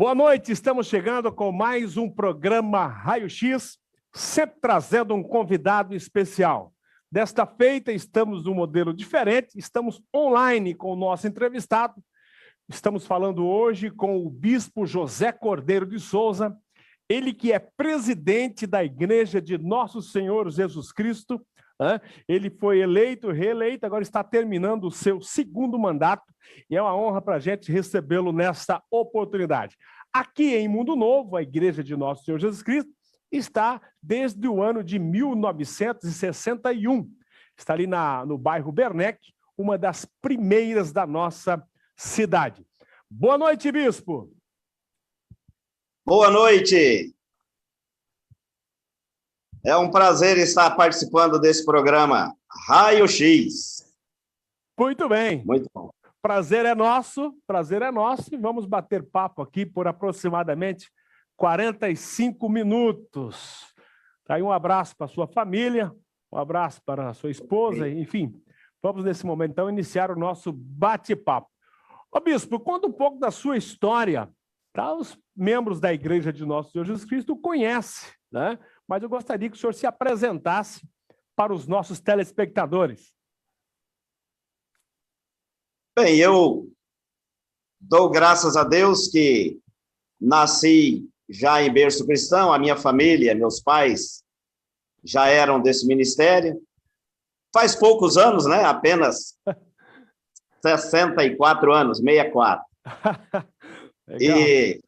Boa noite, estamos chegando com mais um programa Raio X, sempre trazendo um convidado especial. Desta feita, estamos num modelo diferente, estamos online com o nosso entrevistado. Estamos falando hoje com o bispo José Cordeiro de Souza, ele que é presidente da Igreja de Nosso Senhor Jesus Cristo. Ele foi eleito, reeleito, agora está terminando o seu segundo mandato e é uma honra para a gente recebê-lo nesta oportunidade. Aqui em Mundo Novo, a Igreja de Nosso Senhor Jesus Cristo está desde o ano de 1961. Está ali no bairro Bernec, uma das primeiras da nossa cidade. Boa noite, bispo. Boa noite. É um prazer estar participando desse programa Raio X. Muito bem. Muito bom. Prazer é nosso e vamos bater papo aqui por aproximadamente 45 minutos. Tá aí, um abraço para a sua família, um abraço para a sua esposa, enfim. Vamos nesse momento, então, iniciar o nosso bate-papo. Ô, bispo, conta um pouco da sua história. Tá? Os membros da Igreja de Nosso Senhor Jesus Cristo conhecem, né? Mas eu gostaria que o senhor se apresentasse para os nossos telespectadores. Bem, eu dou graças a Deus que nasci já em berço cristão, a minha família, meus pais já eram desse ministério. Faz poucos anos, né? Apenas 64 anos, 64. E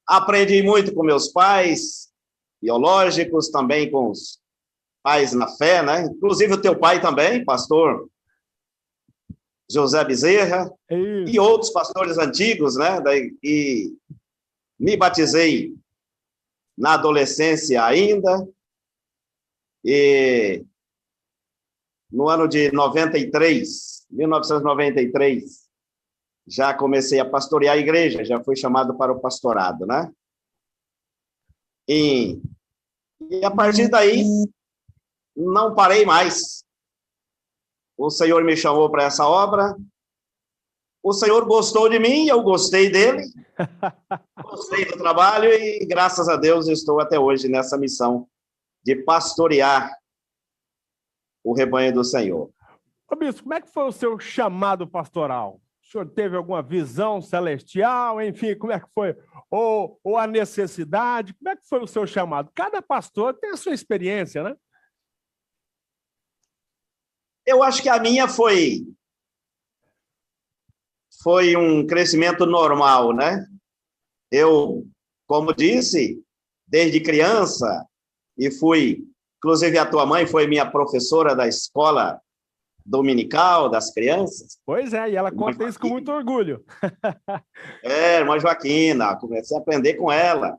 aprendi muito com meus pais biológicos, também com os pais na fé, né? Inclusive o teu pai também, pastor José Bezerra, e outros pastores antigos, né? E me batizei na adolescência ainda, e no ano de 1993, já comecei a pastorear a igreja, já fui chamado para o pastorado, né? E a partir daí, não parei mais. O Senhor me chamou para essa obra, o Senhor gostou de mim, eu gostei dele, gostei do trabalho e, graças a Deus, estou até hoje nessa missão de pastorear o rebanho do Senhor. Ô, bispo, como é que foi o seu chamado pastoral? O senhor teve alguma visão celestial? Enfim, como é que foi? Ou a necessidade? Como é que foi o seu chamado? Cada pastor tem a sua experiência, né? Eu acho que a minha foi um crescimento normal, né? Eu, como disse, desde criança, e inclusive a tua mãe foi minha professora da escola dominical das crianças. Pois é, e ela conta isso com muito orgulho. Irmã Joaquina, comecei a aprender com ela.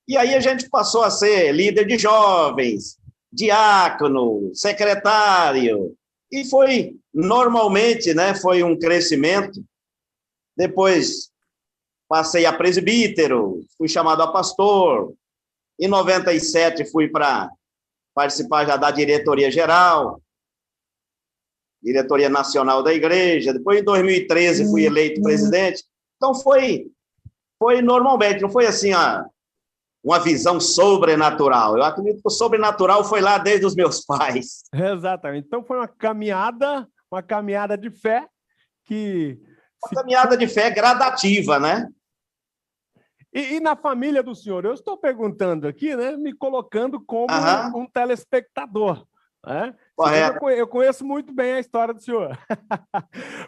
E aí a gente passou a ser líder de jovens, diácono, secretário, e foi normalmente, né, foi um crescimento. Depois passei a presbítero, fui chamado a pastor. Em 97 fui para participar já da diretoria geral, diretoria nacional da igreja. Depois, em 2013, fui eleito presidente. Então, foi normalmente, não foi assim uma visão sobrenatural. Eu acredito que o sobrenatural foi lá desde os meus pais. Exatamente. Então, foi uma caminhada de fé que... Uma caminhada de fé gradativa, né? E na família do senhor? Eu estou perguntando aqui, né, me colocando como um telespectador. Né? Correto. Eu conheço muito bem a história do senhor.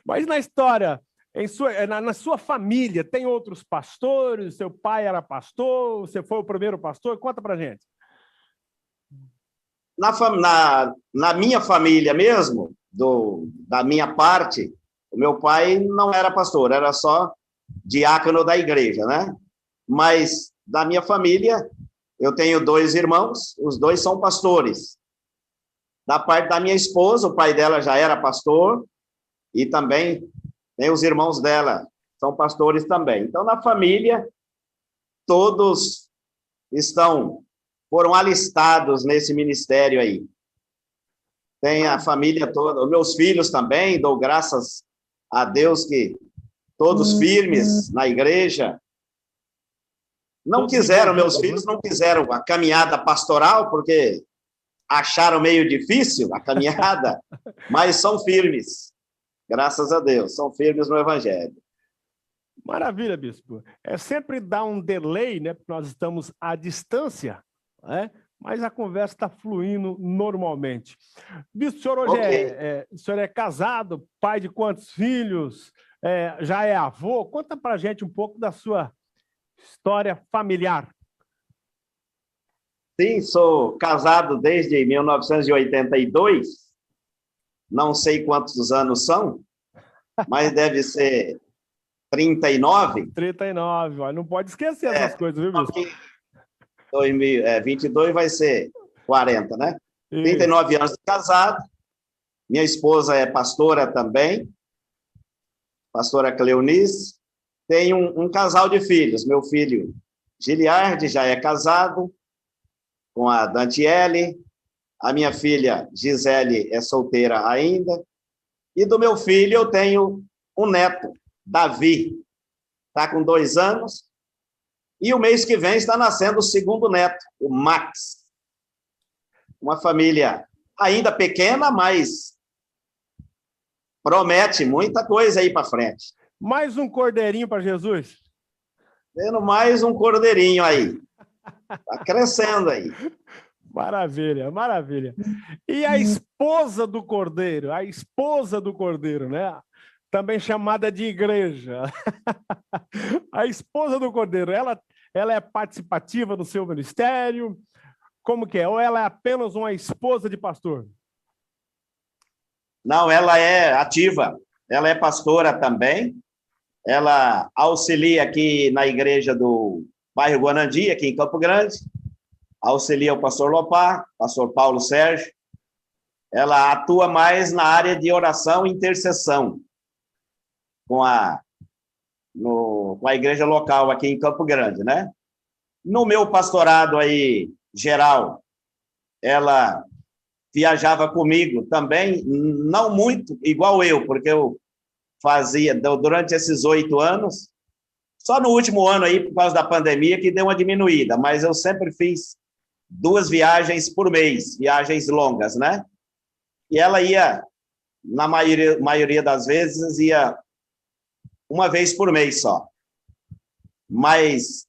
Mas na história, na sua família, tem outros pastores? Seu pai era pastor? Você foi o primeiro pastor? Conta pra gente. Na minha família mesmo, da minha parte, o meu pai não era pastor, era só diácono da igreja, né? Mas da minha família, eu tenho 2 irmãos, os 2 são pastores. Da parte da minha esposa, o pai dela já era pastor, e também tem os irmãos dela, são pastores também. Então, na família, todos foram alistados nesse ministério aí. Tem a família toda, os meus filhos também, dou graças a Deus que todos firmes na igreja, Não quiseram, meus filhos não quiseram a caminhada pastoral, porque acharam meio difícil a caminhada, mas são firmes, graças a Deus, são firmes no Evangelho. Maravilha, bispo. É sempre dar um delay, né? Porque nós estamos à distância, né? Mas a conversa está fluindo normalmente. Bispo, o senhor hoje o senhor é casado, pai de quantos filhos? Já é avô? Conta para a gente um pouco da sua história familiar. Sim, sou casado desde 1982. Não sei quantos anos são, mas deve ser 39. 39, ó, não pode esquecer essas coisas, viu, bispo? 2022 vai ser 40, né? Isso. 39 anos de casado. Minha esposa é pastora também, pastora Cleonice. Tenho um casal de filhos. Meu filho Giliardi já é casado com a Dantiele. A minha filha Gisele é solteira ainda. E do meu filho eu tenho um neto, Davi. Está com 2 anos. E o mês que vem está nascendo o segundo neto, o Max. Uma família ainda pequena, mas promete muita coisa aí para frente. Mais um cordeirinho para Jesus? Tendo mais um cordeirinho aí. Está crescendo aí. Maravilha, maravilha. E a esposa do cordeiro, né? Também chamada de igreja. A esposa do cordeiro, ela é participativa do seu ministério? Como que é? Ou ela é apenas uma esposa de pastor? Não, ela é ativa. Ela é pastora também. Ela auxilia aqui na igreja do bairro Guanandi, aqui em Campo Grande. Auxilia o pastor Lopar, pastor Paulo Sérgio. Ela atua mais na área de oração e intercessão com a igreja local aqui em Campo Grande, né? No meu pastorado aí, geral, ela viajava comigo também, não muito, igual eu, porque eu fazia, durante esses 8 anos, só no último ano aí, por causa da pandemia, que deu uma diminuída, mas eu sempre fiz 2 viagens por mês, viagens longas, né? E ela ia, na maioria das vezes, ia uma vez por mês só. Mas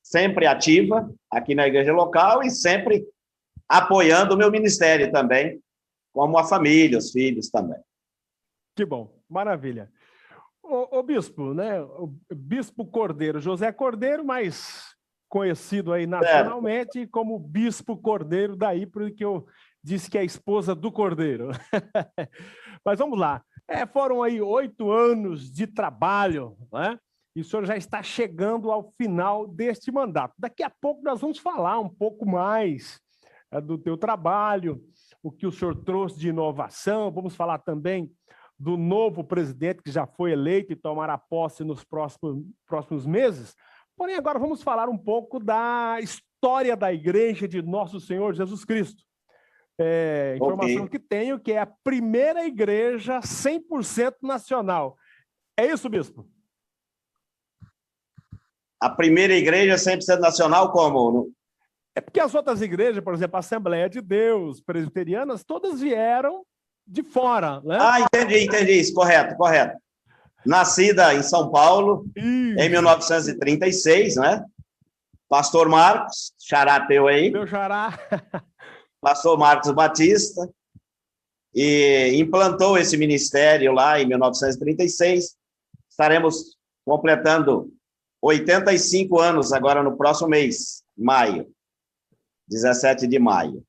sempre ativa aqui na igreja local e sempre apoiando o meu ministério também, como a família, os filhos também. Que bom, maravilha. O bispo, né? O bispo Cordeiro, José Cordeiro, mais conhecido aí nacionalmente como Bispo Cordeiro, daí porque eu disse que é a esposa do Cordeiro. Mas vamos lá. Foram aí 8 anos de trabalho, né? E o senhor já está chegando ao final deste mandato. Daqui a pouco nós vamos falar um pouco mais do teu trabalho, o que o senhor trouxe de inovação. Vamos falar também do novo presidente que já foi eleito e tomará posse nos próximos meses. Porém, agora vamos falar um pouco da história da Igreja de Nosso Senhor Jesus Cristo. Informação que tenho que é a primeira igreja 100% nacional. É isso, bispo? A primeira igreja 100% nacional como? É porque as outras igrejas, por exemplo, a Assembleia de Deus, presbiterianas, todas vieram de fora, né? Ah, entendi isso, correto. Nascida em São Paulo, em 1936, né? Pastor Marcos, xará teu aí. Meu xará. Pastor Marcos Batista, e implantou esse ministério lá em 1936. Estaremos completando 85 anos agora no próximo mês, maio, 17 de maio.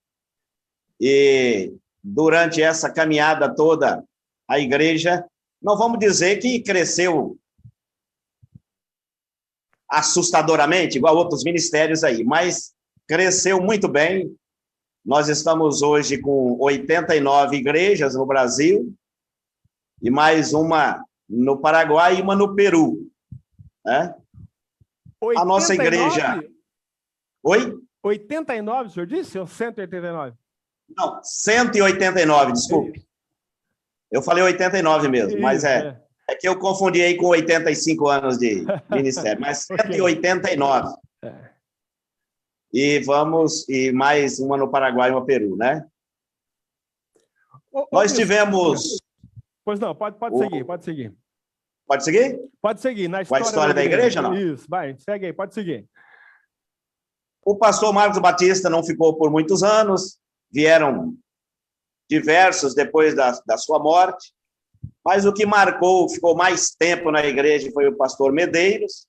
E durante essa caminhada toda, a igreja, não vamos dizer que cresceu assustadoramente, igual outros ministérios aí, mas cresceu muito bem. Nós estamos hoje com 89 igrejas no Brasil, e mais uma no Paraguai e uma no Peru, né? 89? A nossa igreja... Oi? 89, o senhor disse? Ou 189? Não, 189, desculpe. Eu falei 89 mesmo, isso, mas é que eu confundi aí com 85 anos de ministério, mas 189. E mais uma no Paraguai e uma no Peru, né? Nós tivemos... Pois não, pode seguir, pode seguir. Pode seguir? Pode seguir, na Com a história da igreja, não? Isso, vai, segue aí, pode seguir. O pastor Marcos Batista não ficou por muitos anos, vieram diversos depois da sua morte, mas o que marcou, ficou mais tempo na igreja foi o pastor Medeiros,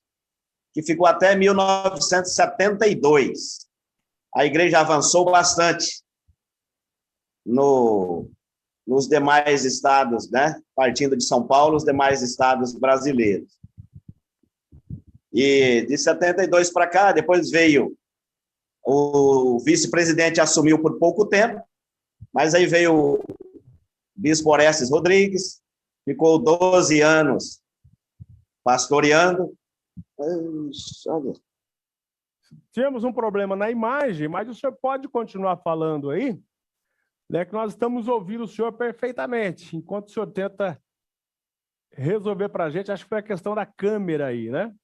que ficou até 1972. A igreja avançou bastante nos demais estados, né? Partindo de São Paulo, os demais estados brasileiros. E de 72 para cá, depois veio o vice-presidente, assumiu por pouco tempo, mas aí veio o bispo Orestes Rodrigues, ficou 12 anos pastoreando. Olha. Tínhamos um problema na imagem, mas o senhor pode continuar falando aí, né, que nós estamos ouvindo o senhor perfeitamente, enquanto o senhor tenta resolver para a gente, acho que foi a questão da câmera aí, né?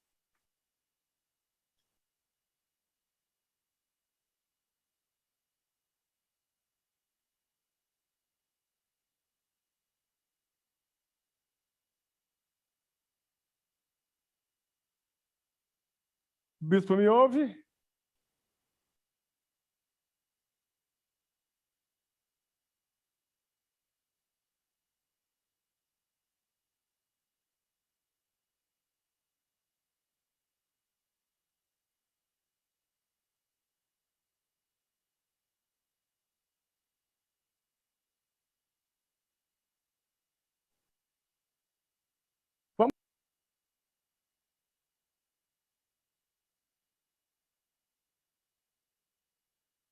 Bispo, me ouve?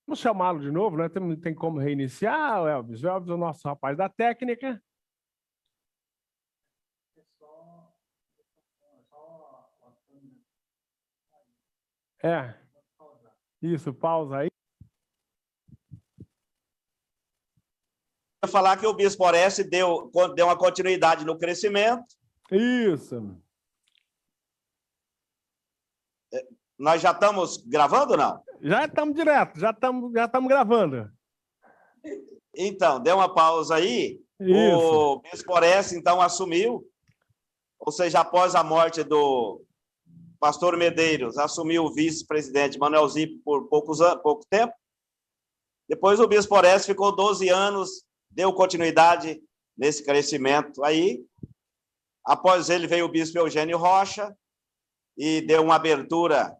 Vamos chamá-lo de novo, né? Tem como reiniciar, o Elvis? O Elvis é o nosso rapaz da técnica. Isso, pausa aí. Eu falar que o bispo Orestes deu uma continuidade no crescimento. Isso. Nós já estamos gravando ou não? Já estamos direto, já estamos gravando. Então, deu uma pausa aí. Isso. O bispo Orestes, então, assumiu, ou seja, após a morte do pastor Medeiros, assumiu o vice-presidente Manuel Zip por pouco tempo. Depois o bispo Orestes ficou 12 anos, deu continuidade nesse crescimento aí. Após ele veio o bispo Eugênio Rocha e deu uma abertura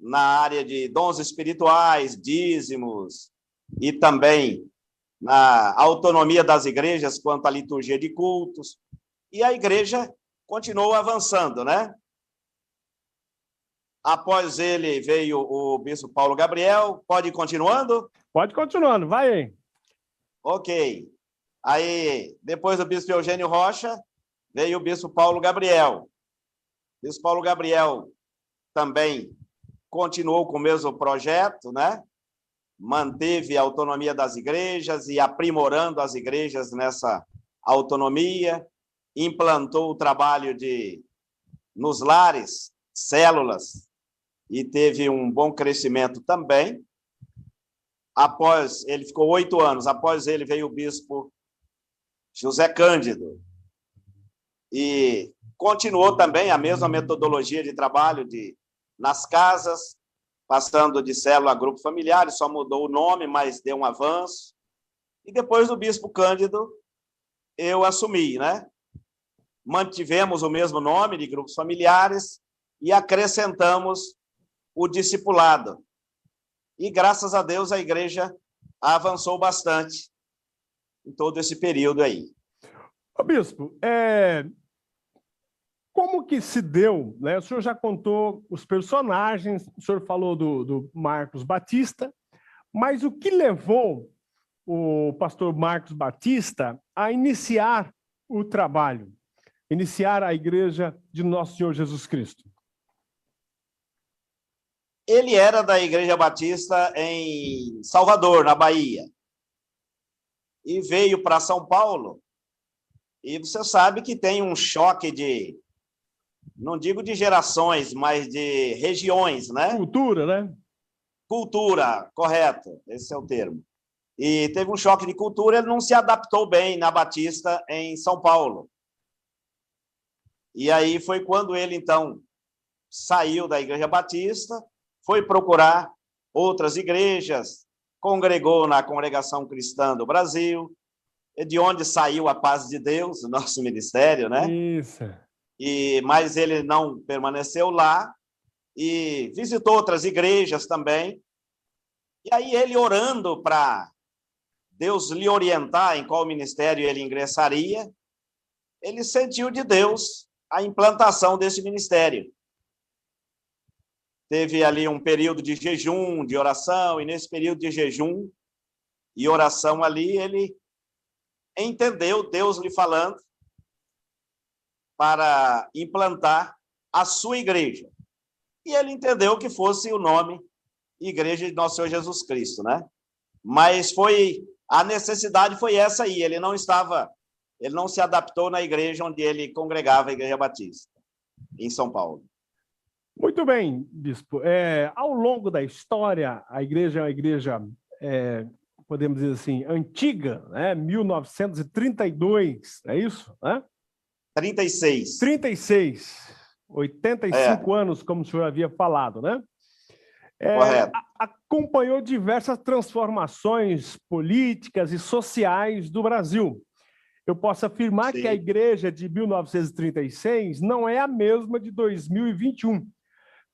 na área de dons espirituais, dízimos e também na autonomia das igrejas quanto à liturgia de cultos. E a igreja continuou avançando, né? Após ele veio o bispo Paulo Gabriel. Pode ir continuando? Pode ir continuando, vai aí. Ok. Aí, depois do bispo Eugênio Rocha, veio o bispo Paulo Gabriel. O bispo Paulo Gabriel também continuou com o mesmo projeto, né? Manteve a autonomia das igrejas e aprimorando as igrejas nessa autonomia, implantou o trabalho nos lares, células, e teve um bom crescimento também. Ele ficou 8 anos, após ele veio o bispo José Cândido, e continuou também a mesma metodologia de trabalho nas casas, passando de célula a grupo familiar, só mudou o nome, mas deu um avanço. E depois do bispo Cândido, eu assumi, né? Mantivemos o mesmo nome de grupos familiares e acrescentamos o discipulado. E, graças a Deus, a igreja avançou bastante em todo esse período aí. Ô, bispo, como que se deu, né? O senhor já contou os personagens, o senhor falou do Marcos Batista, mas o que levou o pastor Marcos Batista a iniciar o trabalho, iniciar a igreja de Nosso Senhor Jesus Cristo? Ele era da Igreja Batista em Salvador, na Bahia, e veio para São Paulo, e você sabe que tem um choque não digo de gerações, mas de regiões, né? Cultura, né? Cultura, correto, esse é o termo. E teve um choque de cultura, ele não se adaptou bem na Batista em São Paulo. E aí foi quando ele, então, saiu da Igreja Batista, foi procurar outras igrejas, congregou na Congregação Cristã do Brasil, de onde saiu a Paz de Deus, o nosso ministério, né? Isso. Mas ele não permaneceu lá e visitou outras igrejas também. E aí ele orando para Deus lhe orientar em qual ministério ele ingressaria, ele sentiu de Deus a implantação desse ministério. Teve ali um período de jejum, de oração, e nesse período de jejum e oração ali, ele entendeu Deus lhe falando para implantar a sua igreja. E ele entendeu que fosse o nome Igreja de Nosso Senhor Jesus Cristo, né? Mas a necessidade foi essa aí, ele não se adaptou na igreja onde ele congregava, a Igreja Batista, em São Paulo. Muito bem, bispo. Ao longo da história, a igreja é uma igreja, podemos dizer assim, antiga, né? 1932, é isso? Né? 36. 85 anos, como o senhor havia falado, né? Correto. Acompanhou diversas transformações políticas e sociais do Brasil. Eu posso afirmar Sim. que a igreja de 1936 não é a mesma de 2021.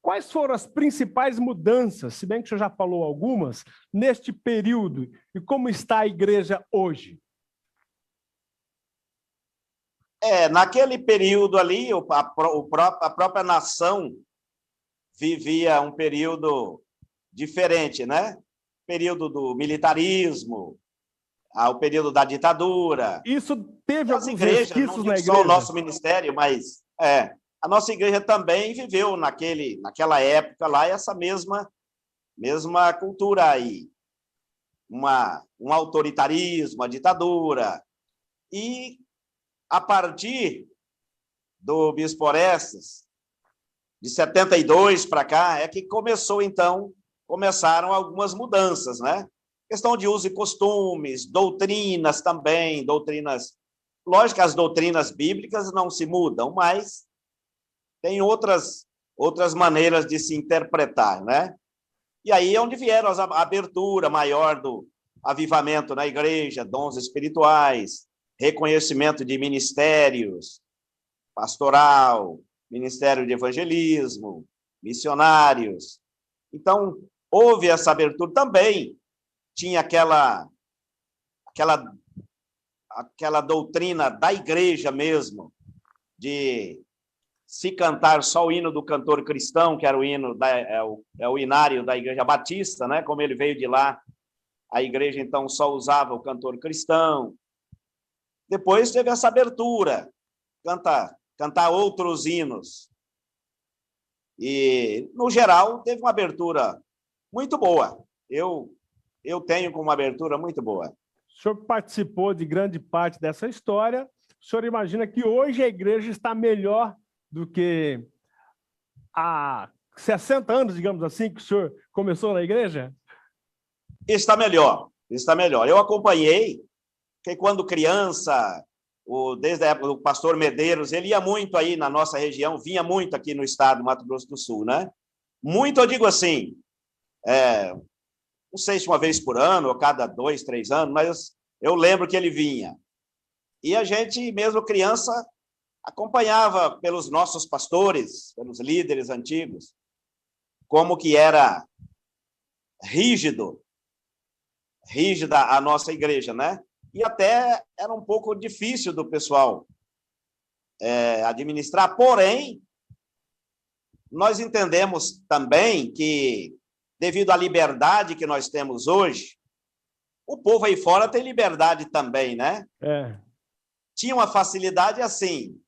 Quais foram as principais mudanças, se bem que o senhor já falou algumas, neste período, e como está a igreja hoje? Naquele período ali, a própria nação vivia um período diferente, né? Período do militarismo, o período da ditadura. Isso teve as alguns igrejas, resquícios não na digo igreja? só o nosso ministério, mas a nossa igreja também viveu naquela época lá essa mesma cultura aí, um autoritarismo, uma ditadura. E a partir do Bispo Orestes, de 72 para cá, é que começaram algumas mudanças, né? Questão de uso e costumes, doutrinas também, lógico que as doutrinas bíblicas não se mudam, mas tem outras maneiras de se interpretar, né? E aí é onde vieram a abertura maior do avivamento na igreja, dons espirituais, reconhecimento de ministérios, pastoral, ministério de evangelismo, missionários. Então, houve essa abertura também. Tinha aquela doutrina da igreja mesmo, de se cantar só o hino do cantor cristão, que era o hino o hinário da Igreja Batista, né? Como ele veio de lá, a igreja então só usava o cantor cristão. Depois teve essa abertura, cantar outros hinos. E, no geral, teve uma abertura muito boa. Eu tenho como uma abertura muito boa. O senhor participou de grande parte dessa história. O senhor imagina que hoje a igreja está melhor do que há 60 anos, digamos assim, que o senhor começou na igreja? Está melhor. Eu acompanhei, porque quando criança, desde a época do pastor Medeiros, ele ia muito aí na nossa região, vinha muito aqui no estado do Mato Grosso do Sul, né? Muito, eu digo assim, não sei se uma vez por ano, ou cada 2, 3 anos, mas eu lembro que ele vinha. E a gente, mesmo criança, acompanhava pelos nossos pastores, pelos líderes antigos, como que era rígida a nossa igreja, né? E até era um pouco difícil do pessoal administrar, porém, nós entendemos também que, devido à liberdade que nós temos hoje, o povo aí fora tem liberdade também, né? Tinha uma facilidade assim,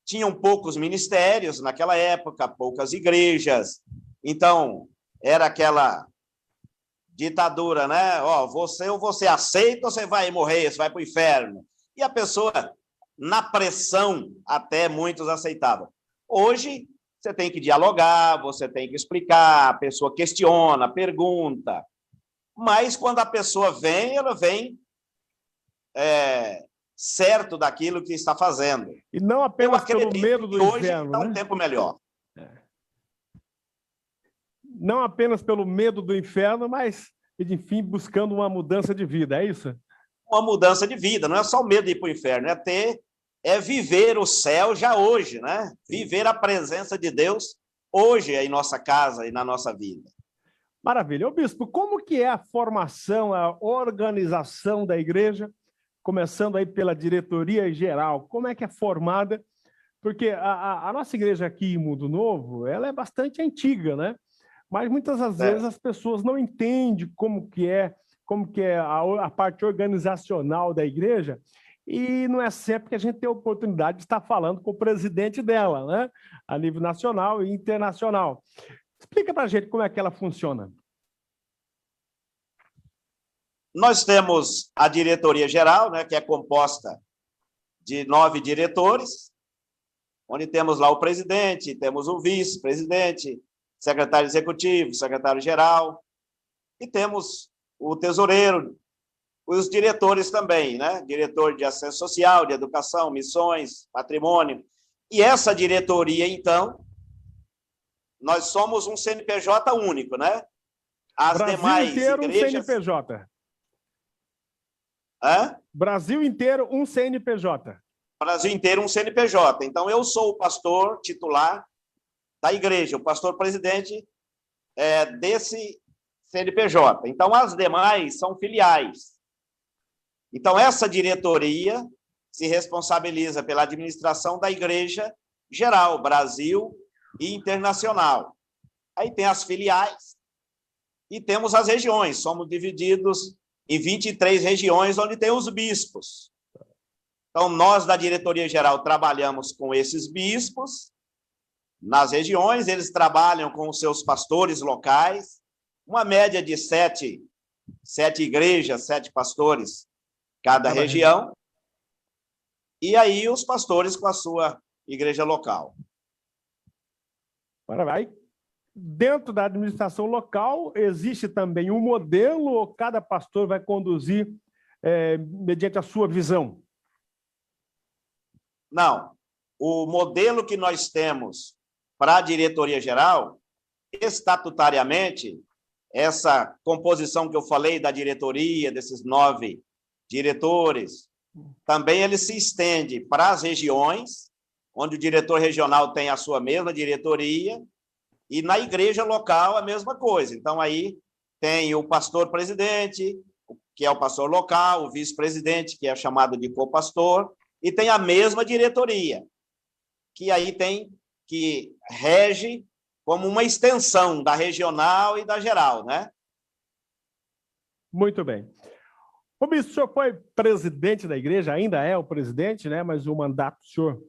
tinham poucos ministérios naquela época, poucas igrejas, então era aquela ditadura, né? Ou você aceita ou você vai morrer, você vai para o inferno. E a pessoa na pressão, até muitos aceitavam. Hoje, você tem que dialogar, você tem que explicar, a pessoa questiona, pergunta, mas quando a pessoa vem, ela vem certo daquilo que está fazendo. E não apenas pelo medo do hoje inferno, está um tempo melhor. Não apenas pelo medo do inferno, mas, enfim, buscando uma mudança de vida, é isso? Uma mudança de vida, não é só o medo de ir para o inferno, é viver o céu já hoje, né? Viver a presença de Deus hoje em nossa casa e na nossa vida. Maravilha. Ô, bispo, como que é a formação, a organização da igreja, começando aí pela diretoria geral? Como é que é formada? Porque a nossa igreja aqui em Mundo Novo, ela é bastante antiga, né? Mas muitas das vezes as pessoas não entendem como que é a parte organizacional da igreja, e não é sempre que a gente tem a oportunidade de estar falando com o presidente dela, né? A nível nacional e internacional. Explica para a gente como é que ela funciona. Nós temos a diretoria geral, né, que é composta de 9 diretores, onde temos lá o presidente, temos o vice-presidente, secretário executivo, secretário-geral, e temos o tesoureiro, os diretores também, né? Diretor de Assistência Social, de Educação, Missões, Patrimônio. E essa diretoria, então, nós somos um CNPJ único, né? As Brasil demais inteiro igrejas... um CNPJ. Hã? Brasil inteiro um CNPJ. Brasil inteiro um CNPJ. Então, eu sou o pastor titular da igreja, o pastor presidente desse CNPJ. Então, as demais são filiais. Então, essa diretoria se responsabiliza pela administração da igreja geral, Brasil e internacional. Aí tem as filiais e temos as regiões. Somos divididos em 23 regiões, onde tem os bispos. Então, nós da diretoria geral trabalhamos com esses bispos nas regiões, eles trabalham com os seus pastores locais, uma média de 7 igrejas, 7 pastores cada região, e aí os pastores com a sua igreja local. Aí, dentro da administração local, existe também um modelo, ou cada pastor vai conduzir mediante a sua visão? Não. O modelo que nós temos para a diretoria geral, estatutariamente, essa composição que eu falei da diretoria, desses 9 diretores, também ele se estende para as regiões, onde o diretor regional tem a sua mesma diretoria, e na igreja local a mesma coisa. Então, aí tem o pastor presidente, que é o pastor local, o vice-presidente, que é chamado de copastor, e tem a mesma diretoria, que aí que rege como uma extensão da regional e da geral, né? Muito bem. O bispo, o senhor foi presidente da igreja, ainda é o presidente, né? Mas o mandato do senhor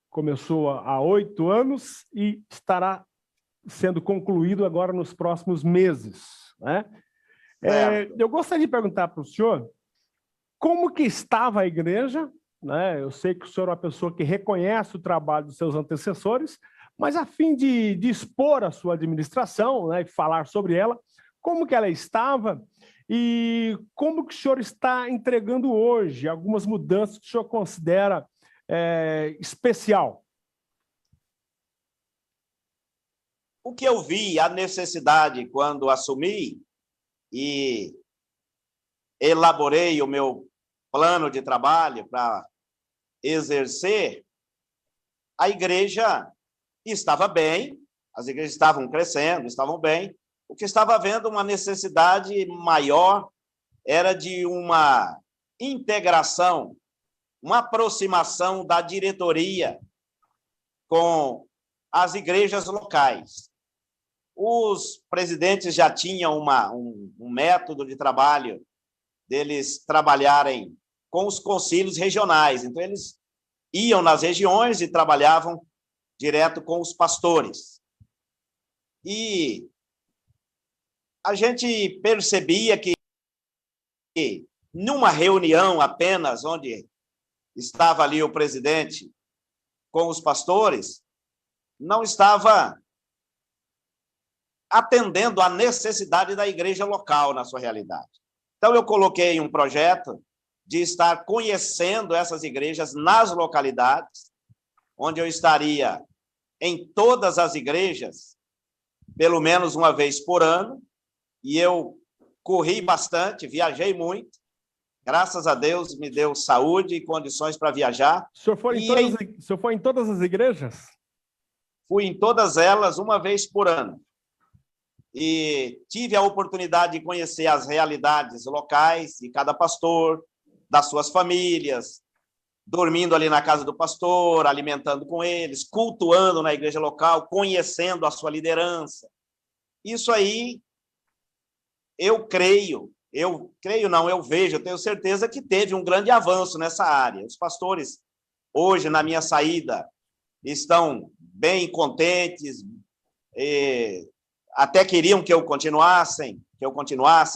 começou há 8 anos e estará sendo concluído agora nos próximos meses, né? Eu gostaria de perguntar para o senhor como que estava a igreja, né? Eu sei que o senhor é uma pessoa que reconhece o trabalho dos seus antecessores, mas a fim de expor a sua administração, né, e falar sobre ela, como que ela estava e como que o senhor está entregando hoje algumas mudanças que o senhor considera especial. O que eu vi, a necessidade quando assumi e elaborei o meu plano de trabalho para exercer, a igreja estava bem, as igrejas estavam crescendo, estavam bem. O que estava havendo uma necessidade maior era de uma integração, uma aproximação da diretoria com as igrejas locais. Os presidentes já tinham um método de trabalho deles trabalharem com os concílios regionais. Então, eles iam nas regiões e trabalhavam direto com os pastores. E a gente percebia que numa reunião apenas, onde estava ali o presidente com os pastores, não estava atendendo à necessidade da igreja local na sua realidade. Então, eu coloquei um projeto de estar conhecendo essas igrejas nas localidades, onde eu estaria em todas as igrejas, pelo menos uma vez por ano, e eu corri bastante, viajei muito, graças a Deus me deu saúde e condições para viajar. O senhor foi em todas as igrejas? Fui em todas elas uma vez por ano. E tive a oportunidade de conhecer as realidades locais de cada pastor, das suas famílias, dormindo ali na casa do pastor, alimentando com eles, cultuando na igreja local, conhecendo a sua liderança. Isso aí, eu vejo, eu tenho certeza que teve um grande avanço nessa área. Os pastores, hoje, na minha saída, estão bem contentes, até queriam que eu continuasse,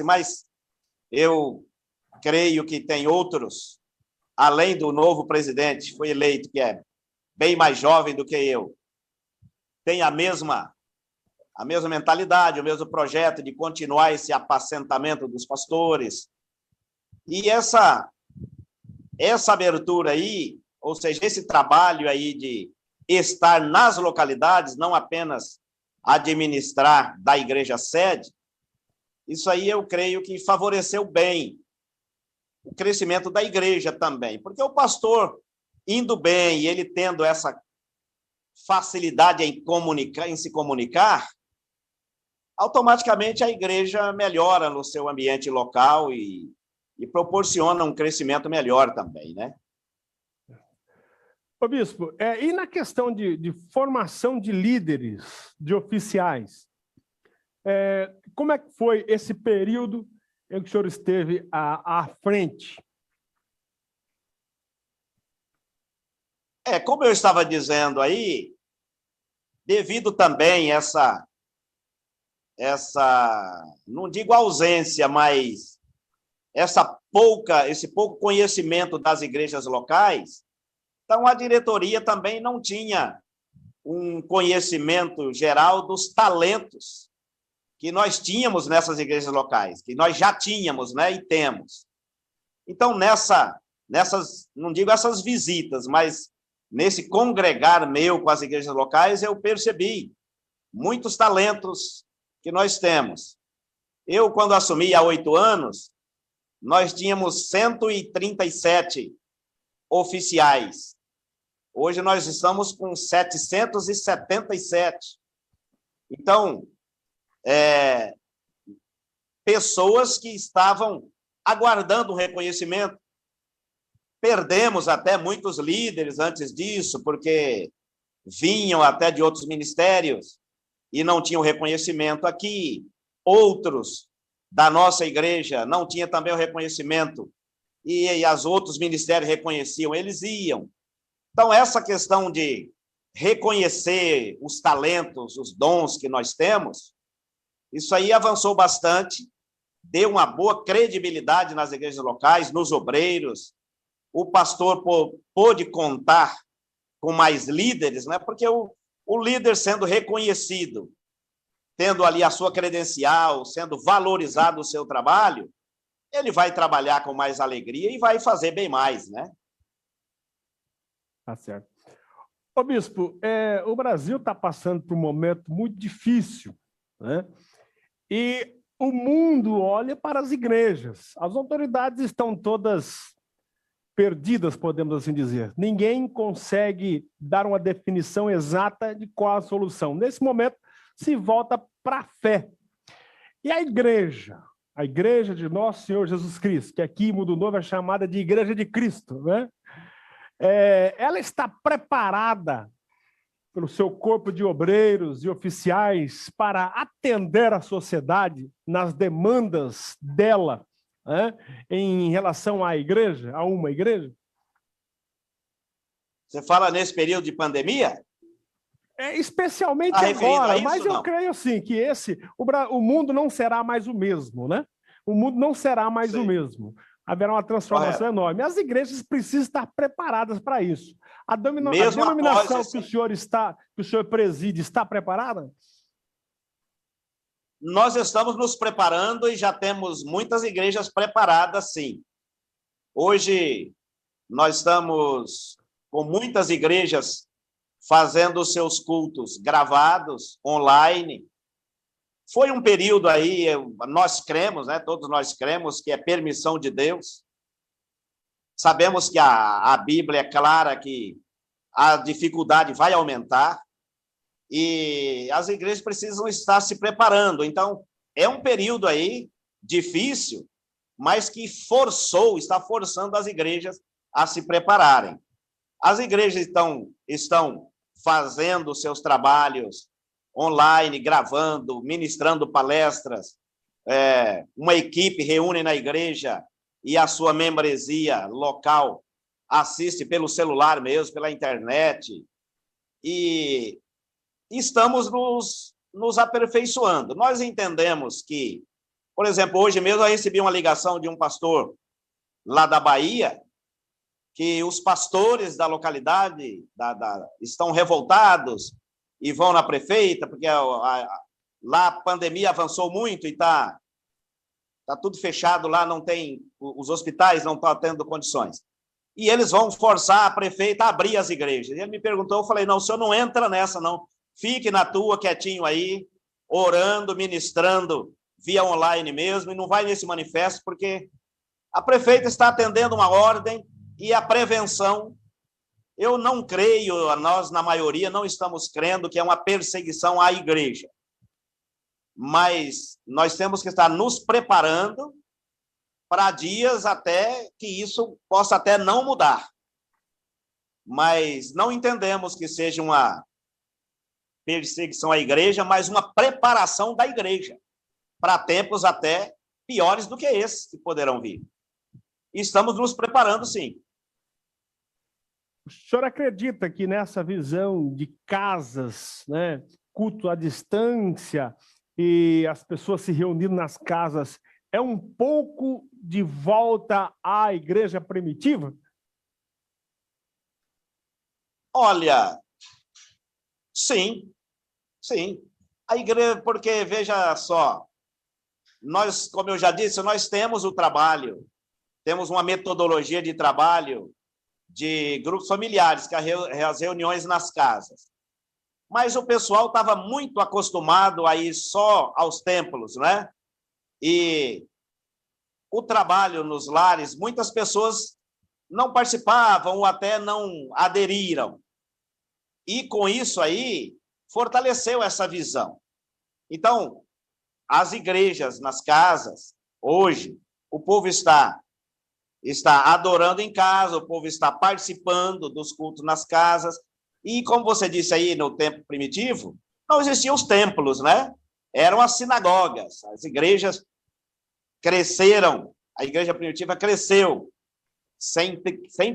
mas eu creio que tem outros, além do novo presidente, que foi eleito, que é bem mais jovem do que eu, tem a mesma mentalidade, o mesmo projeto de continuar esse apacentamento dos pastores. E essa abertura aí, ou seja, esse trabalho aí de estar nas localidades, não apenas administrar da igreja sede, isso aí eu creio que favoreceu bem o crescimento da igreja também, porque o pastor indo bem e ele tendo essa facilidade em se comunicar, automaticamente a igreja melhora no seu ambiente local e proporciona um crescimento melhor também, né? Ô, bispo, e na questão de formação de líderes, de oficiais, como é que foi esse período em que o senhor esteve à frente? Como eu estava dizendo aí, devido também essa, não digo ausência, mas esse pouco conhecimento das igrejas locais, então a diretoria também não tinha um conhecimento geral dos talentos que nós tínhamos nessas igrejas locais, que nós já tínhamos, né, e temos. Então, nessas, não digo essas visitas, mas nesse congregar meu com as igrejas locais, eu percebi muitos talentos que nós temos. Eu, quando assumi há 8 anos, nós tínhamos 137 oficiais. Hoje nós estamos com 777. Então, pessoas que estavam aguardando um reconhecimento. Perdemos até muitos líderes antes disso, porque vinham até de outros ministérios e não tinham reconhecimento aqui. Outros da nossa igreja não tinham também o reconhecimento e os outros ministérios reconheciam, eles iam. Então, essa questão de reconhecer os talentos, os dons que nós temos, isso aí avançou bastante, deu uma boa credibilidade nas igrejas locais, nos obreiros. O pastor pôde contar com mais líderes, né? Porque o líder sendo reconhecido, tendo ali a sua credencial, sendo valorizado o seu trabalho, ele vai trabalhar com mais alegria e vai fazer bem mais, né? Tá certo. Ô, bispo, o Brasil está passando por um momento muito difícil, né? E o mundo olha para as igrejas. As autoridades estão todas perdidas, podemos assim dizer. Ninguém consegue dar uma definição exata de qual a solução. Nesse momento, se volta para a fé. E a igreja de Nosso Senhor Jesus Cristo, que aqui em Mundo Novo é chamada de Igreja de Cristo, né? Ela está preparada pelo seu corpo de obreiros e oficiais para atender a sociedade nas demandas dela, né, em relação à igreja, a uma igreja? Você fala nesse período de pandemia? Especialmente agora, mas eu creio sim que o mundo não será mais o mesmo, né? O mundo não será mais o mesmo. haverá uma transformação enorme. As igrejas precisam estar preparadas para isso. A denominação que o senhor preside está preparada? Nós estamos nos preparando e já temos muitas igrejas preparadas, sim. Hoje, nós estamos com muitas igrejas fazendo os seus cultos gravados, online. Foi um período aí, nós cremos, né? Todos nós cremos que é permissão de Deus. Sabemos que a Bíblia é clara que a dificuldade vai aumentar e as igrejas precisam estar se preparando. Então, é um período aí difícil, mas que está forçando as igrejas a se prepararem. As igrejas estão fazendo seus trabalhos online, gravando, ministrando palestras. Uma equipe reúne na igreja e a sua membresia local assiste pelo celular mesmo, pela internet. E estamos nos aperfeiçoando. Nós entendemos que, por exemplo, hoje mesmo eu recebi uma ligação de um pastor lá da Bahia, que os pastores da localidade estão revoltados e vão na prefeita, porque lá a pandemia avançou muito e está tudo fechado lá, não tem, os hospitais não estão tendo condições. E eles vão forçar a prefeita a abrir as igrejas. E ele me perguntou, eu falei, não, o senhor não entra nessa, não. Fique na tua, quietinho aí, orando, ministrando via online mesmo, e não vai nesse manifesto, porque a prefeita está atendendo uma ordem e a prevenção, eu não creio, nós, na maioria, não estamos crendo que é uma perseguição à igreja. Mas nós temos que estar nos preparando para dias até que isso possa até não mudar. Mas não entendemos que seja uma perseguição à igreja, mas uma preparação da igreja para tempos até piores do que esses que poderão vir. E estamos nos preparando, sim. O senhor acredita que nessa visão de casas, né, culto à distância e as pessoas se reunindo nas casas, é um pouco de volta à igreja primitiva? Olha, sim. A igreja, porque, veja só, nós, como eu já disse, nós temos o trabalho, temos uma metodologia de trabalho de grupos familiares, que é as reuniões nas casas. Mas o pessoal estava muito acostumado a ir só aos templos, né? E o trabalho nos lares, muitas pessoas não participavam ou até não aderiram. E com isso aí, fortaleceu essa visão. Então, as igrejas nas casas, hoje, o povo está adorando em casa, o povo está participando dos cultos nas casas, e como você disse aí, no tempo primitivo, não existiam os templos, né? Eram as sinagogas, as igrejas cresceram, a igreja primitiva cresceu, sem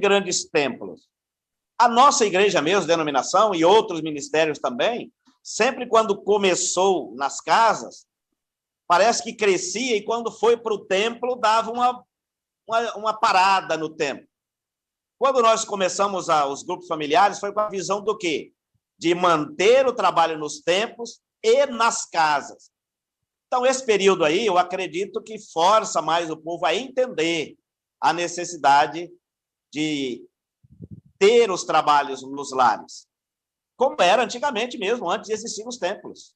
grandes templos. A nossa igreja mesmo, denominação, e outros ministérios também, sempre quando começou nas casas, parece que crescia, e quando foi para o templo, dava uma parada no templo. Quando nós começamos os grupos familiares, foi com a visão do quê? De manter o trabalho nos templos e nas casas. Então, esse período aí, eu acredito que força mais o povo a entender a necessidade de ter os trabalhos nos lares, como era antigamente mesmo, antes de existirem os templos.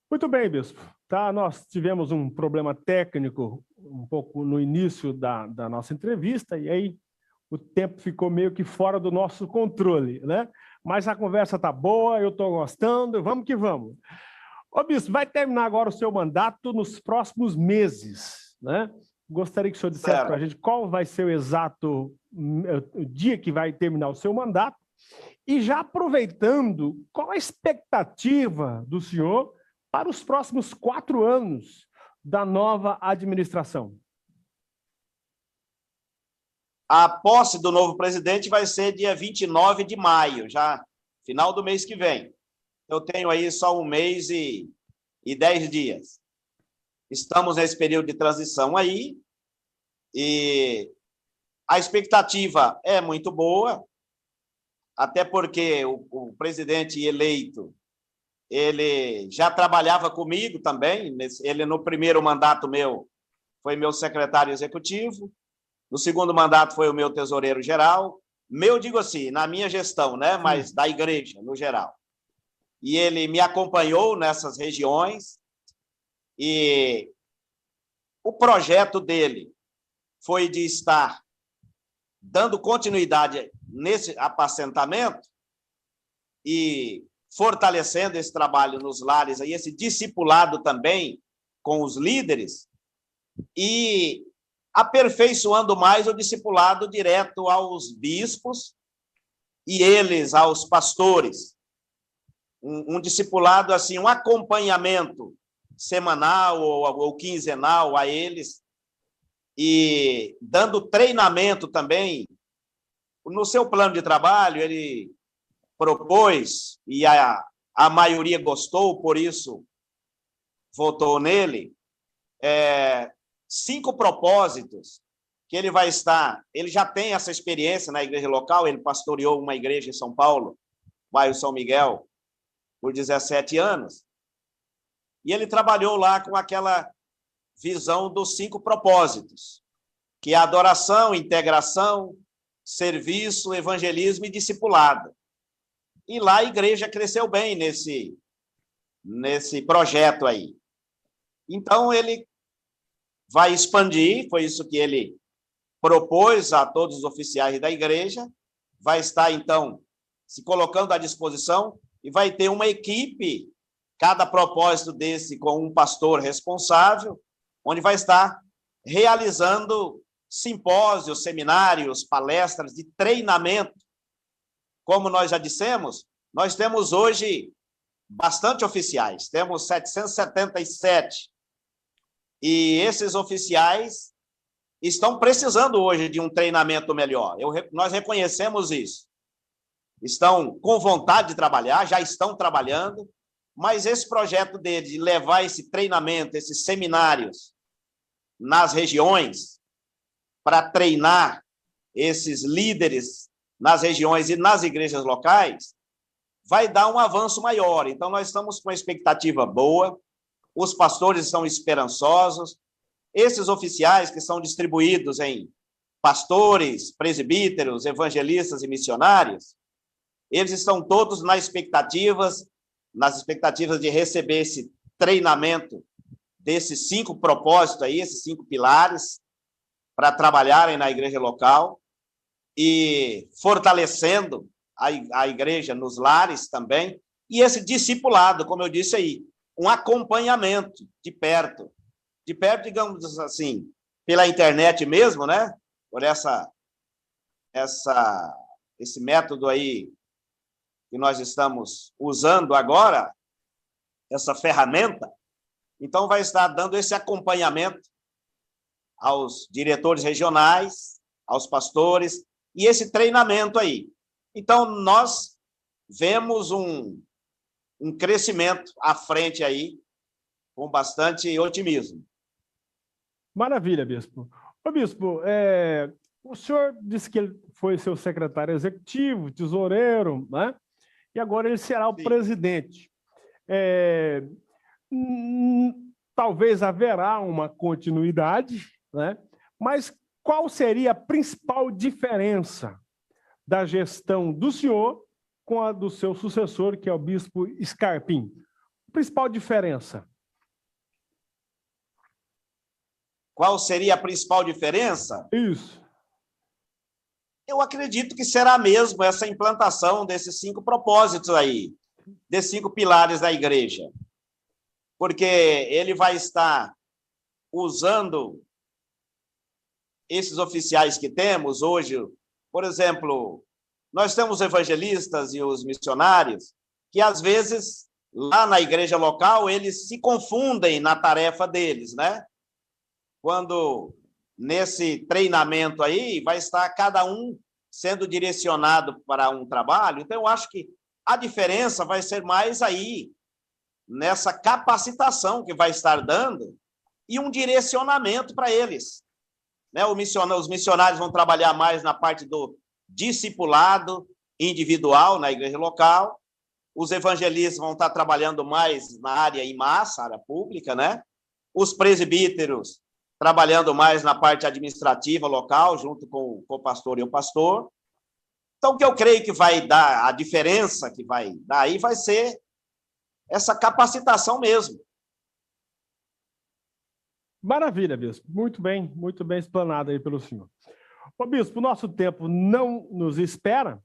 Muito bem, bispo. Tá, nós tivemos um problema técnico um pouco no início da nossa entrevista, e aí o tempo ficou meio que fora do nosso controle, né? Mas a conversa está boa, eu estou gostando, vamos que vamos. Ô, bispo, vai terminar agora o seu mandato nos próximos meses, né? Gostaria que o senhor dissesse para a gente qual vai ser o exato dia que vai terminar o seu mandato, e já aproveitando, qual a expectativa do senhor para os próximos 4 anos da nova administração? A posse do novo presidente vai ser dia 29 de maio, já final do mês que vem. Eu tenho aí só 1 mês e 10 dias. Estamos nesse período de transição aí, E a expectativa é muito boa, até porque o presidente eleito, ele já trabalhava comigo também, ele no primeiro mandato meu foi meu secretário executivo, no segundo mandato foi o meu tesoureiro geral, digo assim, na minha gestão, né, mas da igreja, no geral. E ele me acompanhou nessas regiões, e o projeto dele foi de estar dando continuidade nesse apacentamento e fortalecendo esse trabalho nos lares, aí, esse discipulado também com os líderes, e aperfeiçoando mais o discipulado direto aos bispos e eles aos pastores. Um discipulado, assim, um acompanhamento semanal ou quinzenal a eles, e dando treinamento também. No seu plano de trabalho, ele propôs, e a maioria gostou, por isso votou nele, 5 propósitos que ele vai estar. Ele já tem essa experiência na igreja local, ele pastoreou uma igreja em São Paulo, bairro São Miguel, por 17 anos, e ele trabalhou lá com aquela visão dos 5 propósitos, que é adoração, integração, serviço, evangelismo e discipulado. E lá a igreja cresceu bem nesse projeto aí. Então, ele vai expandir, foi isso que ele propôs a todos os oficiais da igreja, vai estar, então, se colocando à disposição, e vai ter uma equipe, cada propósito desse com um pastor responsável, onde vai estar realizando simpósios, seminários, palestras de treinamento. Como nós já dissemos, nós temos hoje bastante oficiais, temos 777, e esses oficiais estão precisando hoje de um treinamento melhor. Nós reconhecemos isso. Estão com vontade de trabalhar, já estão trabalhando, mas esse projeto dele de levar esse treinamento, esses seminários nas regiões, para treinar esses líderes nas regiões e nas igrejas locais, vai dar um avanço maior. Então, nós estamos com uma expectativa boa, os pastores estão esperançosos, esses oficiais que são distribuídos em pastores, presbíteros, evangelistas e missionários, eles estão todos nas expectativas de receber esse treinamento desses 5 propósitos aí, esses 5 pilares, para trabalharem na igreja local e fortalecendo a igreja nos lares também, e esse discipulado, como eu disse aí, um acompanhamento de perto, digamos assim, pela internet mesmo, né? Por esse método aí que nós estamos usando agora, essa ferramenta. Então, vai estar dando esse acompanhamento aos diretores regionais, aos pastores, e esse treinamento aí. Então, nós vemos um crescimento à frente aí, com bastante otimismo. Maravilha, bispo. Ô, bispo, o senhor disse que ele foi seu secretário executivo, tesoureiro, né? E agora ele será o presidente. Talvez haverá uma continuidade, né? Mas qual seria a principal diferença da gestão do senhor com a do seu sucessor, que é o bispo Scarpim? Principal diferença? Qual seria a principal diferença? Isso. Eu acredito que será mesmo essa implantação desses 5 propósitos aí, desses 5 pilares da igreja. Porque ele vai estar usando esses oficiais que temos hoje. Por exemplo, nós temos evangelistas e os missionários que, às vezes, lá na igreja local, eles se confundem na tarefa deles, né? Quando, nesse treinamento aí, vai estar cada um sendo direcionado para um trabalho. Então, eu acho que a diferença vai ser mais aí, nessa capacitação que vai estar dando e um direcionamento para eles. né? Os missionários vão trabalhar mais na parte do discipulado individual na igreja local. Os evangelistas vão estar trabalhando mais na área em massa, área pública, né? Os presbíteros trabalhando mais na parte administrativa local, junto com o pastor e o pastor. Então, o que eu creio que vai dar, a diferença que vai dar aí vai ser essa capacitação mesmo. Maravilha, bispo. Muito bem explanado aí pelo senhor. Ô, bispo, o nosso tempo não nos espera.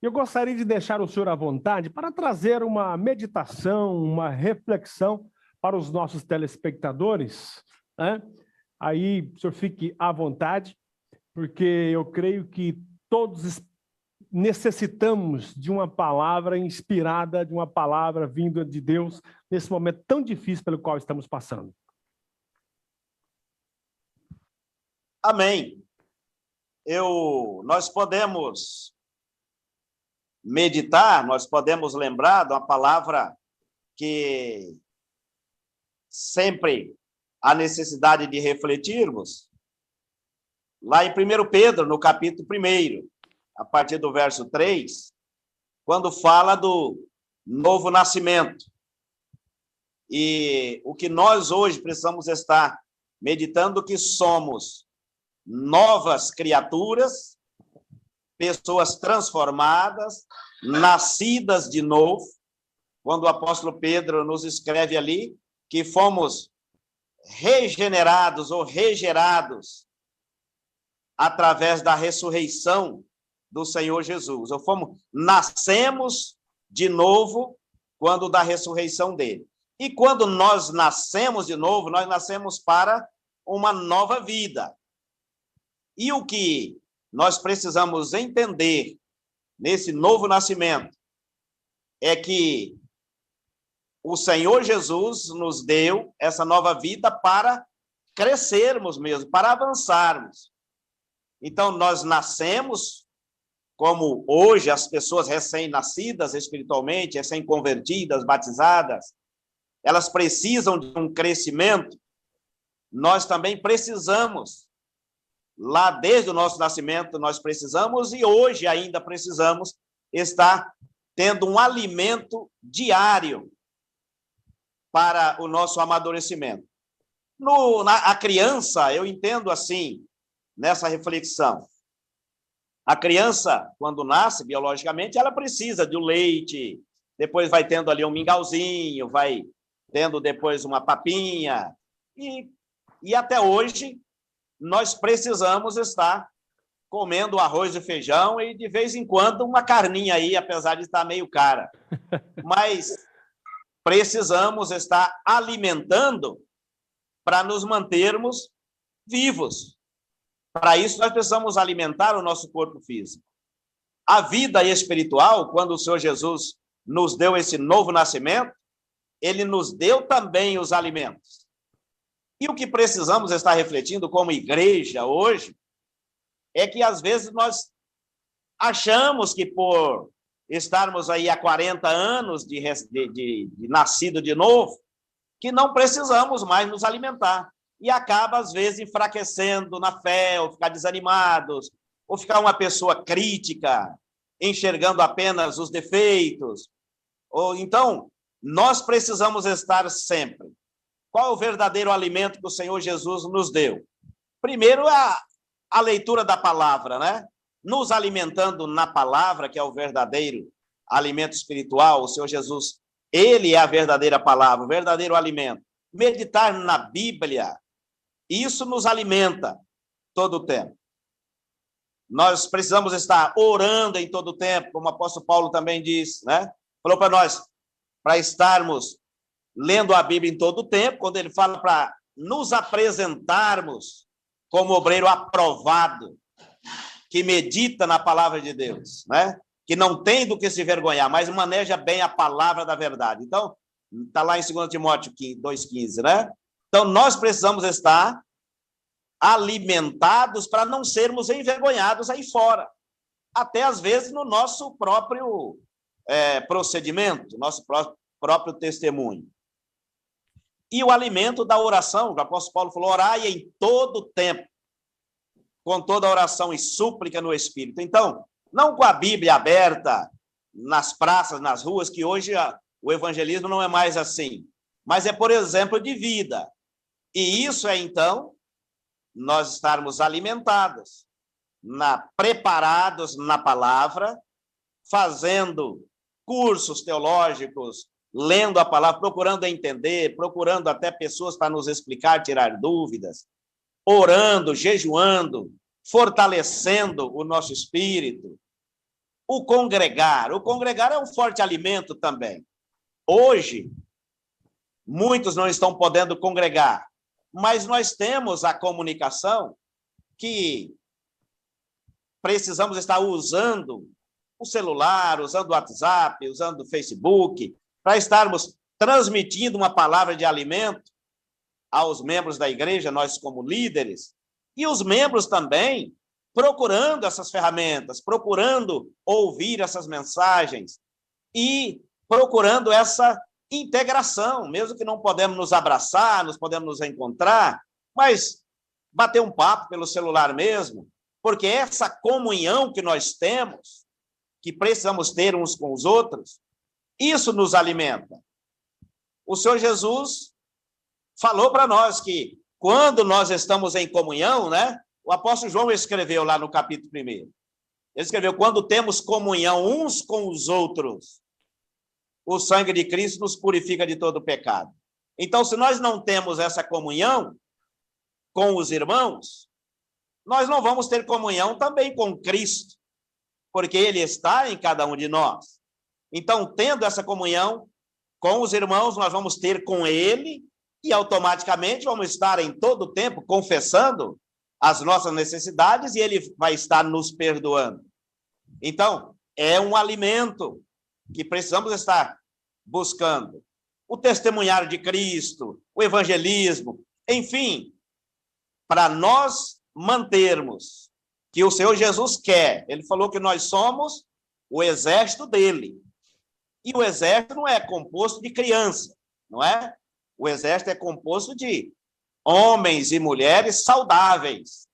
Eu gostaria de deixar o senhor à vontade para trazer uma meditação, uma reflexão para os nossos telespectadores, né? Aí o senhor fique à vontade, porque eu creio que todos necessitamos de uma palavra inspirada, de uma palavra vinda de Deus, nesse momento tão difícil pelo qual estamos passando. Amém. Nós podemos meditar, nós podemos lembrar de uma palavra que sempre há necessidade de refletirmos, lá em 1 Pedro, no capítulo 1, a partir do verso 3, quando fala do novo nascimento. E o que nós hoje precisamos estar meditando que somos novas criaturas, pessoas transformadas, nascidas de novo, quando o apóstolo Pedro nos escreve ali que fomos regenerados ou regerados através da ressurreição do Senhor Jesus. Nascemos de novo quando da ressurreição dele. E quando nós nascemos de novo, nós nascemos para uma nova vida. E o que nós precisamos entender nesse novo nascimento é que o Senhor Jesus nos deu essa nova vida para crescermos mesmo, para avançarmos. Então, nós nascemos, como hoje as pessoas recém-nascidas espiritualmente, recém-convertidas, batizadas, elas precisam de um crescimento, nós também precisamos. Lá desde o nosso nascimento nós precisamos e hoje ainda precisamos estar tendo um alimento diário para o nosso amadurecimento. A criança, eu entendo assim, nessa reflexão, a criança, quando nasce biologicamente, ela precisa de um leite, depois vai tendo ali um mingauzinho, vai tendo depois uma papinha, e até hoje nós precisamos estar comendo arroz e feijão e, de vez em quando, uma carninha aí, apesar de estar meio cara. Mas precisamos estar alimentando para nos mantermos vivos. Para isso, nós precisamos alimentar o nosso corpo físico. A vida espiritual, quando o Senhor Jesus nos deu esse novo nascimento, ele nos deu também os alimentos. E o que precisamos estar refletindo como igreja hoje é que, às vezes, nós achamos que por estarmos aí há 40 anos de nascido de novo, que não precisamos mais nos alimentar. E acaba, às vezes, enfraquecendo na fé, ou ficar desanimados, ou ficar uma pessoa crítica, enxergando apenas os defeitos. Então, nós precisamos estar sempre. Qual é o verdadeiro alimento que o Senhor Jesus nos deu? Primeiro, a leitura da palavra, né? Nos alimentando na palavra, que é o verdadeiro alimento espiritual, o Senhor Jesus, ele é a verdadeira palavra, o verdadeiro alimento. Meditar na Bíblia, isso nos alimenta todo o tempo. Nós precisamos estar orando em todo o tempo, como o apóstolo Paulo também disse, né? Falou para nós, para estarmos lendo a Bíblia em todo o tempo, quando ele fala para nos apresentarmos como obreiro aprovado, que medita na palavra de Deus, né? Que não tem do que se vergonhar, mas maneja bem a palavra da verdade. Então, está lá em 2 Timóteo 2,15, né? Então, nós precisamos estar alimentados para não sermos envergonhados aí fora. Até, às vezes, no nosso próprio procedimento, nosso próprio testemunho. E o alimento da oração, o apóstolo Paulo falou, orai em todo tempo. com toda oração e súplica no Espírito. Então, não com a Bíblia aberta nas praças, nas ruas, que hoje o evangelismo não é mais assim, mas é por exemplo de vida. E isso é, então, nós estarmos alimentados, preparados na palavra, fazendo cursos teológicos, lendo a palavra, procurando entender, procurando até pessoas para nos explicar, tirar dúvidas, orando, jejuando, fortalecendo o nosso espírito. O congregar é um forte alimento também. Hoje, muitos não estão podendo congregar, mas nós temos a comunicação que precisamos estar usando o celular, usando o WhatsApp, usando o Facebook, para estarmos transmitindo uma palavra de alimento aos membros da igreja, nós como líderes, e os membros também procurando essas ferramentas, procurando ouvir essas mensagens e procurando essa integração, mesmo que não podemos nos abraçar, não podemos nos encontrar, mas bater um papo pelo celular mesmo, porque essa comunhão que nós temos, que precisamos ter uns com os outros, isso nos alimenta. O Senhor Jesus falou para nós que quando nós estamos em comunhão, né? O apóstolo João escreveu lá no capítulo 1. Ele escreveu, quando temos comunhão uns com os outros, o sangue de Cristo nos purifica de todo pecado. Então, se nós não temos essa comunhão com os irmãos, nós não vamos ter comunhão também com Cristo, porque ele está em cada um de nós. Então, tendo essa comunhão com os irmãos, nós vamos ter com ele e automaticamente vamos estar em todo o tempo confessando as nossas necessidades e ele vai estar nos perdoando. Então, é um alimento que precisamos estar buscando. O testemunhar de Cristo, o evangelismo, enfim, para nós mantermos que o Senhor Jesus quer. Ele falou que nós somos o exército dele. E o exército não é composto de criança, não é? O exército é composto de homens e mulheres saudáveis.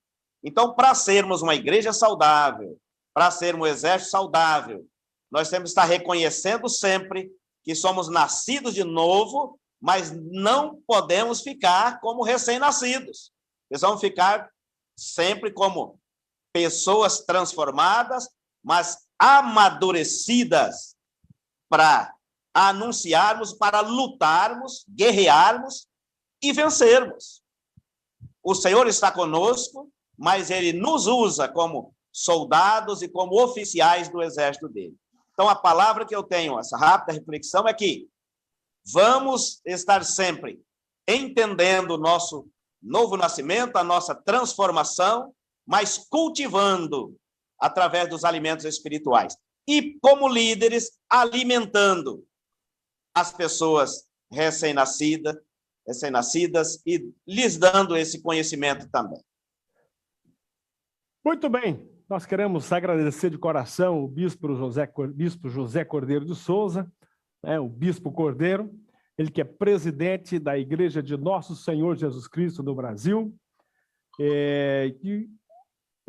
Então, para sermos uma igreja saudável, para sermos um exército saudável, nós temos que estar reconhecendo sempre que somos nascidos de novo, mas não podemos ficar como recém-nascidos. Precisamos ficar sempre como pessoas transformadas, mas amadurecidas para anunciarmos, para lutarmos, guerrearmos e vencermos. O Senhor está conosco, mas ele nos usa como soldados e como oficiais do exército dele. Então, a palavra que eu tenho, essa rápida reflexão, é que vamos estar sempre entendendo o nosso novo nascimento, a nossa transformação, mas cultivando através dos alimentos espirituais. E, como líderes, alimentando as pessoas recém-nascidas e lhes dando esse conhecimento também. Muito bem. Nós queremos agradecer de coração o bispo José Cordeiro de Souza, o bispo Cordeiro, ele que é presidente da Igreja de Nosso Senhor Jesus Cristo do Brasil, que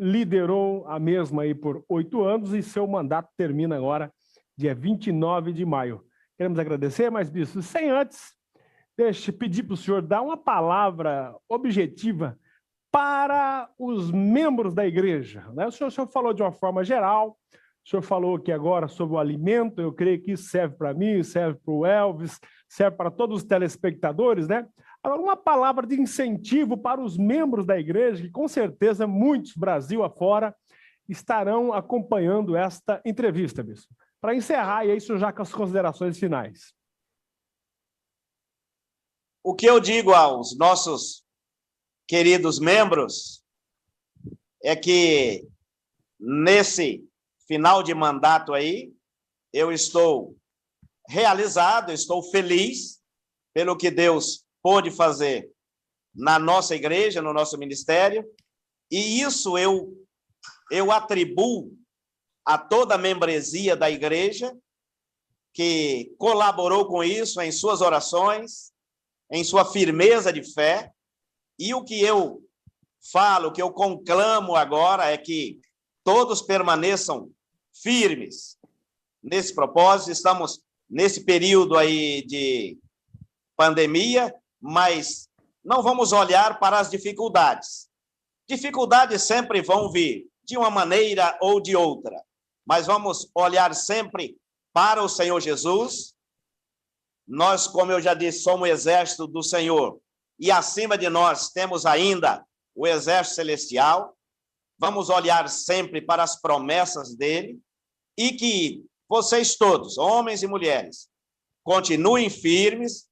liderou a mesma aí por 8 anos e seu mandato termina agora, dia 29 de maio. Queremos agradecer, mas, bispo, sem antes, deixe pedir para o senhor dar uma palavra objetiva para os membros da igreja, né? O senhor falou de uma forma geral, o senhor falou aqui agora sobre o alimento, eu creio que isso serve para mim, serve para o Elvis, serve para todos os telespectadores, né? Agora, uma palavra de incentivo para os membros da igreja, que com certeza muitos, Brasil afora, estarão acompanhando esta entrevista, bispo. Para encerrar, e é isso já com as considerações finais. O que eu digo aos nossos queridos membros é que nesse final de mandato aí, eu estou realizado, estou feliz pelo que Deus pôde fazer na nossa igreja, no nosso ministério, e isso eu atribuo a toda a membresia da igreja que colaborou com isso em suas orações, em sua firmeza de fé, e o que eu falo, o que eu conclamo agora é que todos permaneçam firmes nesse propósito. Estamos nesse período aí de pandemia, mas não vamos olhar para as dificuldades. Dificuldades sempre vão vir, de uma maneira ou de outra, mas vamos olhar sempre para o Senhor Jesus. Nós, como eu já disse, somos o exército do Senhor, e acima de nós temos ainda o exército celestial. Vamos olhar sempre para as promessas dele, e que vocês todos, homens e mulheres, continuem firmes.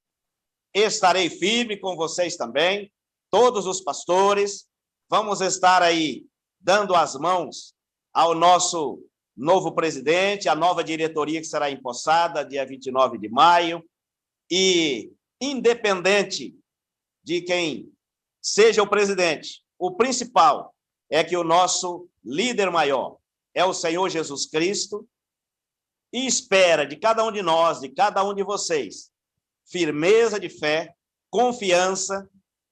Estarei firme com vocês também, todos os pastores. Vamos estar aí dando as mãos ao nosso novo presidente, a nova diretoria que será empossada dia 29 de maio. E, independente de quem seja o presidente, o principal é que o nosso líder maior é o Senhor Jesus Cristo, e espera de cada um de nós, de cada um de vocês, firmeza de fé, confiança,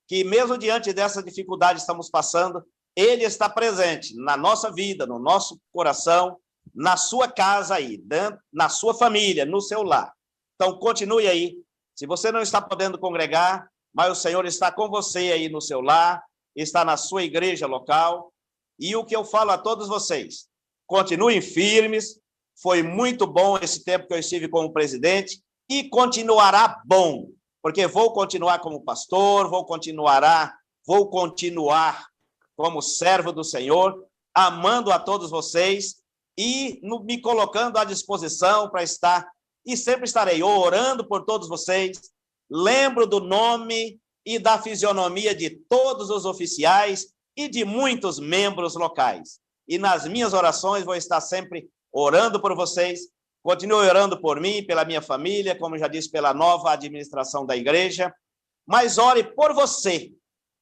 que mesmo diante dessa dificuldade que estamos passando, ele está presente na nossa vida, no nosso coração, na sua casa aí, na sua família, no seu lar. Então, continue aí. Se você não está podendo congregar, mas o Senhor está com você aí no seu lar, está na sua igreja local. E o que eu falo a todos vocês, continuem firmes. Foi muito bom esse tempo que eu estive como presidente, e continuará bom, porque vou continuar como pastor, vou continuar como servo do Senhor, amando a todos vocês e me colocando à disposição para estar, e sempre estarei orando por todos vocês. Lembro do nome e da fisionomia de todos os oficiais e de muitos membros locais. E nas minhas orações vou estar sempre orando por vocês. Continue orando por mim, pela minha família, como já disse, pela nova administração da igreja. Mas ore por você.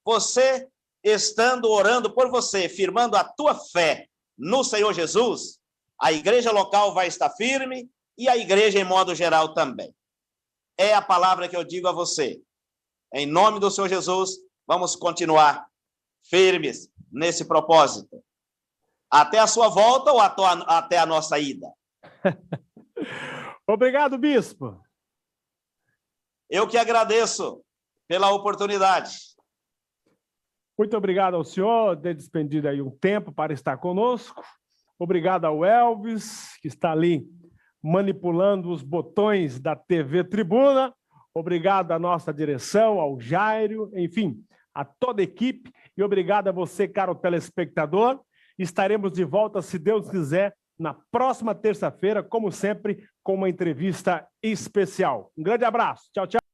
Você estando orando por você, firmando a tua fé no Senhor Jesus, a igreja local vai estar firme e a igreja em modo geral também. É a palavra que eu digo a você. Em nome do Senhor Jesus, vamos continuar firmes nesse propósito. Até a sua volta ou até a nossa ida? Obrigado, bispo. Eu que agradeço pela oportunidade. Muito obrigado ao senhor ter despendido aí um tempo para estar conosco. Obrigado ao Elvis, que está ali manipulando os botões da TV Tribuna. Obrigado à nossa direção, ao Jairo, enfim, a toda a equipe. E obrigado a você, caro telespectador. Estaremos de volta, se Deus quiser, na próxima terça-feira, como sempre, com uma entrevista especial. Um grande abraço. Tchau, tchau.